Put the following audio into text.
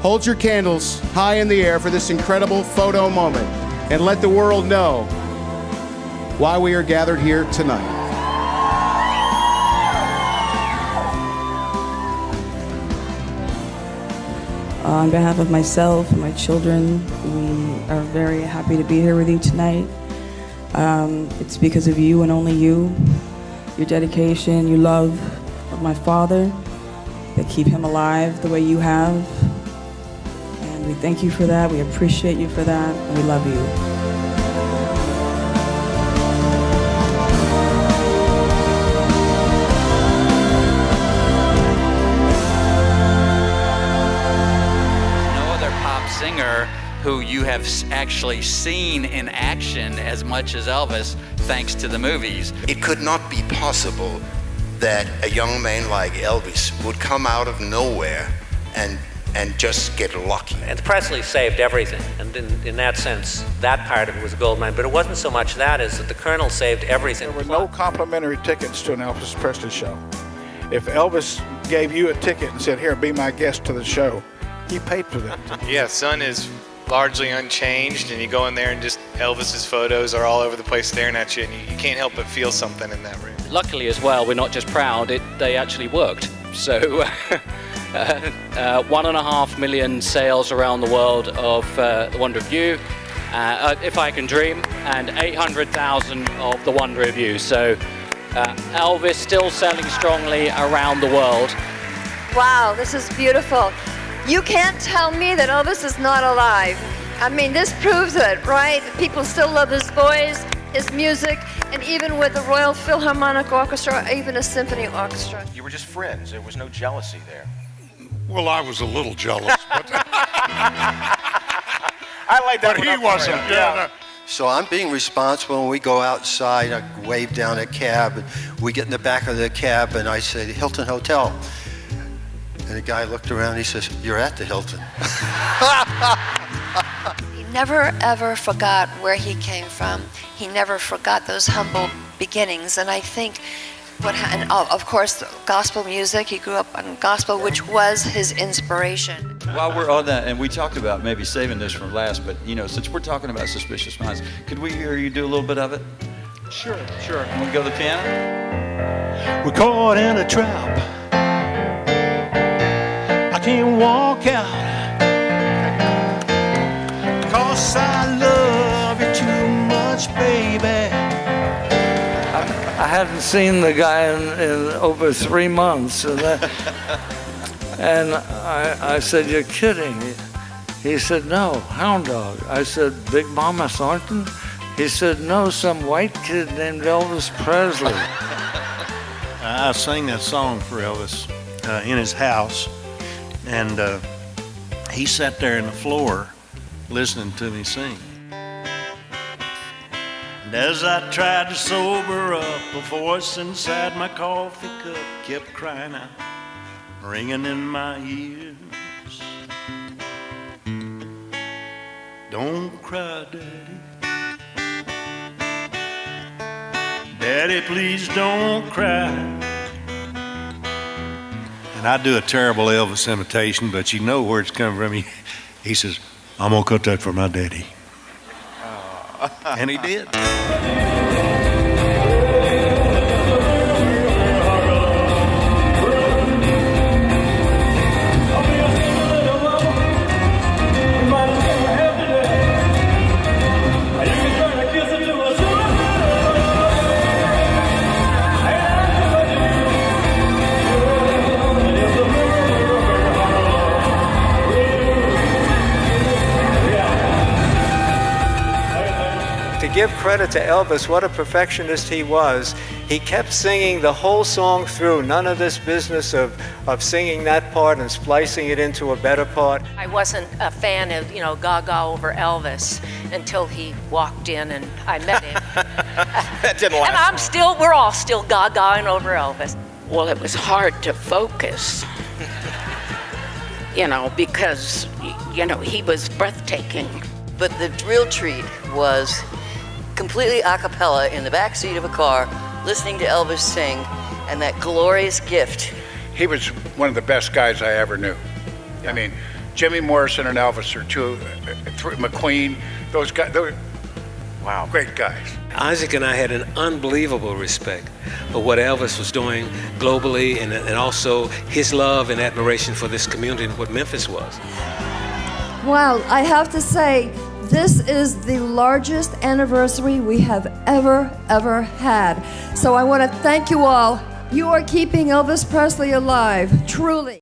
hold your candles high in the air for this incredible photo moment and let the world know why we are gathered here tonight. On behalf of myself and my children, we are very happy to be here with you tonight. It's because of you and only you, your dedication, your love of my father that keep him alive the way you have. And we thank you for that, we appreciate you for that, and we love you. Singer who you have actually seen in action as much as Elvis, thanks to the movies. It could not be possible that a young man like Elvis would come out of nowhere and just get lucky. And Presley saved everything, and in that sense, that part of it was a gold mine. But it wasn't so much that as that the Colonel saved everything. There were no complimentary tickets to an Elvis Presley show. If Elvis gave you a ticket and said, "Here, be my guest to the show," you paid for that. Yeah, Sun is largely unchanged, and you go in there and just Elvis's photos are all over the place staring at you, and you can't help but feel something in that room. Luckily as well, we're not just proud, they actually worked. So 1.5 million sales around the world of The Wonder of You, If I Can Dream, and 800,000 of The Wonder of You. So Elvis still selling strongly around the world. Wow, this is beautiful. You can't tell me that Elvis is not alive. I mean, this proves it, right? People still love his voice, his music, and even with the Royal Philharmonic Orchestra, even a symphony orchestra. You were just friends. There was no jealousy there. Well, I was a little jealous, but I like that. But he wasn't. Yeah. So I'm being responsible, and we go outside, I wave down a cab, and we get in the back of the cab, and I say, "Hilton Hotel." And the guy looked around, he says, "You're at the Hilton." He never, ever forgot where he came from. He never forgot those humble beginnings. And I think, of course, gospel music. He grew up on gospel, which was his inspiration. While we're on that, and we talked about maybe saving this for last, but since we're talking about Suspicious Minds, could we hear you do a little bit of it? Sure. Want to go to the piano? We're caught in a trap. I can't walk out, 'cause I love you too much, baby. I hadn't seen the guy in over 3 months, and I said, "You're kidding." He said, "No, Hound Dog." I said, "Big Mama Thornton?" He said, "No, some white kid named Elvis Presley." I sang that song for Elvis in his house, and he sat there on the floor listening to me sing. And as I tried to sober up, a voice inside my coffee cup kept crying out, ringing in my ears. Don't cry, Daddy. Daddy, please don't cry. And I do a terrible Elvis imitation, but you know where it's coming from. He says, "I'm going to cut that for my daddy." And he did. To give credit to Elvis, what a perfectionist he was. He kept singing the whole song through. None of this business of singing that part and splicing it into a better part. I wasn't a fan of, Gaga over Elvis until he walked in and I met him. That didn't last. And we're all still Gagaing over Elvis. Well, it was hard to focus, because, he was breathtaking. But the real treat was completely a cappella in the back seat of a car, listening to Elvis sing, and that glorious gift. He was one of the best guys I ever knew. I mean, Jimmy Morrison and Elvis are two, McQueen, those guys, wow, great guys. Isaac and I had an unbelievable respect for what Elvis was doing globally, and also his love and admiration for this community and what Memphis was. Wow, I have to say, this is the largest anniversary we have ever had. So I want to thank you all. You are keeping Elvis Presley alive, truly.